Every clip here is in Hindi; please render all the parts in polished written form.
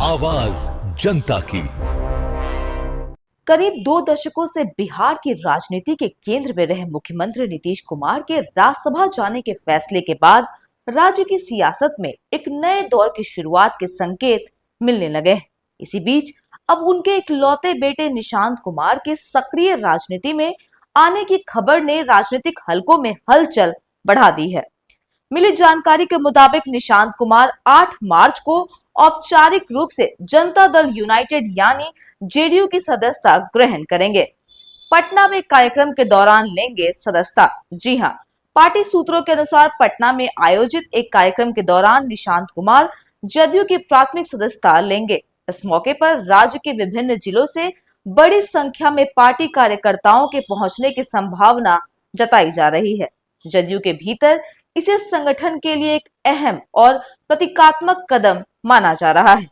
आवाज जनता की। करीब 2 दशकों से बिहार की राजनीति के केंद्र में रहे मुख्यमंत्री नीतीश कुमार के राज्यसभा जाने के फैसले के बाद राज्य की सियासत में एक नए दौर की शुरुआत के संकेत मिलने लगे हैं। इसी बीच अब उनके इकलौते बेटे निशांत कुमार के सक्रिय राजनीति में आने की खबर ने राजनीतिक हलकों में हलचल बढ़ा दी है। मिली जानकारी के मुताबिक निशांत कुमार 8 मार्च को औपचारिक रूप से जनता दल यूनाइटेड यानी जेडीयू की सदस्यता ग्रहण करेंगे। पटना में कार्यक्रम के दौरान लेंगे सदस्यता। जी हां, पार्टी सूत्रों के अनुसार पटना में आयोजित एक कार्यक्रम के दौरान निशांत कुमार जदयू की प्राथमिक सदस्यता लेंगे। इस मौके पर राज्य के विभिन्न जिलों से बड़ी संख्या में पार्टी कार्यकर्ताओं के पहुंचने की संभावना जताई जा रही है। जदयू के भीतर इसे संगठन के लिए एक अहम और प्रतीकात्मक कदम माना जा रहा है।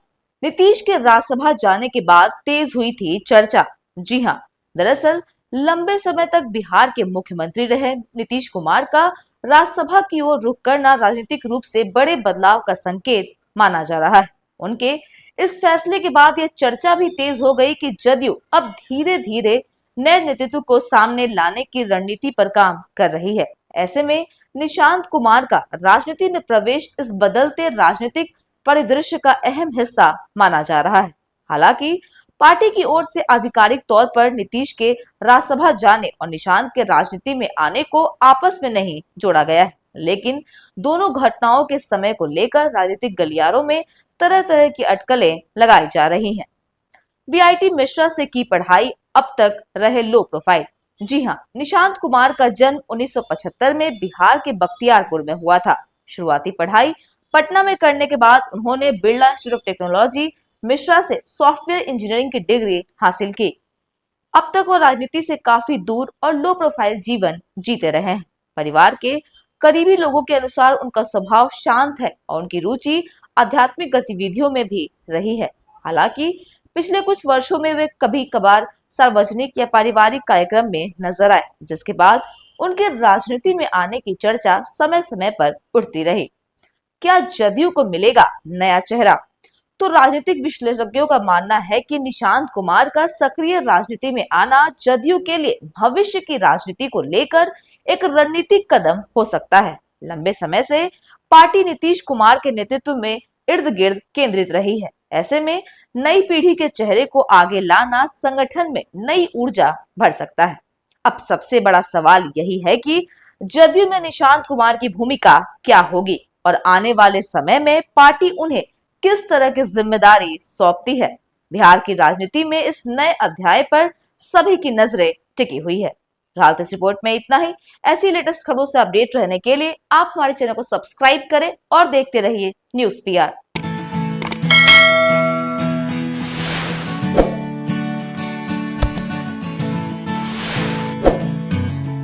नीतीश के राज्यसभा जाने के बाद तेज हुई थी चर्चा। जी हां, दरअसल लंबे समय तक बिहार के मुख्यमंत्री रहे नीतीश कुमार का राज्यसभा की ओर रुख करना राजनीतिक रूप से बड़े बदलाव का संकेत माना जा रहा है। उनके इस फैसले के बाद यह चर्चा भी तेज हो गई कि जदयू अब धीरे धीरे नए नेतृत्व को सामने लाने की रणनीति पर काम कर रही है। ऐसे में निशांत कुमार का राजनीति में प्रवेश इस बदलते राजनीतिक परिदृश्य का अहम हिस्सा माना जा रहा है। हालांकि पार्टी की ओर से आधिकारिक तौर पर नीतीश के राज्यसभा जाने और निशांत के राजनीति में आने को आपस में नहीं जोड़ा गया है, लेकिन दोनों घटनाओं के समय को लेकर राजनीतिक गलियारों में तरह तरह की अटकलें लगाई जा रही हैं। बीआईटी मिश्रा से की पढ़ाई, अब तक रहे लो प्रोफाइल। जी हां, निशांत कुमार का जन्म 1975 में बिहार के बख्तियारपुर में हुआ था। शुरुआती पढ़ाई पटना में करने के बाद उन्होंने Birla institute of technology Mishra से सॉफ्टवेयर इंजीनियरिंग की डिग्री हासिल की। अब तक वो राजनीति से काफी दूर और लो प्रोफाइल जीवन जीते रहे हैं। परिवार के करीबी लोगों के अनुसार उनका स्वभाव शांत है और उनकी रुचि आध्यात्मिक गतिविधियों में भी रही है। हालांकि पिछले कुछ वर्षों में वे कभी कभार सार्वजनिक या पारिवारिक कार्यक्रम में नजर आए, जिसके बाद उनके राजनीति में आने की चर्चा समय समय पर उठती रही। क्या जदयू को मिलेगा नया चेहरा? तो राजनीतिक विश्लेषकों का मानना है कि निशांत कुमार का सक्रिय राजनीति में आना जदयू के लिए भविष्य की राजनीति को लेकर एक रणनीतिक कदम हो सकता है। लंबे समय से पार्टी नीतीश कुमार के नेतृत्व में इर्द गिर्द केंद्रित रही है। ऐसे में नई पीढ़ी के चेहरे को आगे लाना संगठन में नई ऊर्जा भर सकता है। अब सबसे बड़ा सवाल यही है कि जदयू में निशांत कुमार की भूमिका क्या होगी और आने वाले समय में पार्टी उन्हें किस तरह की जिम्मेदारी सौंपती है। बिहार की राजनीति में इस नए अध्याय पर सभी की नजरें टिकी हुई है। फिलहाल इस रिपोर्ट में इतना ही। ऐसी लेटेस्ट खबरों से अपडेट रहने के लिए आप हमारे चैनल को सब्सक्राइब करें और देखते रहिए न्यूज़ पीआर।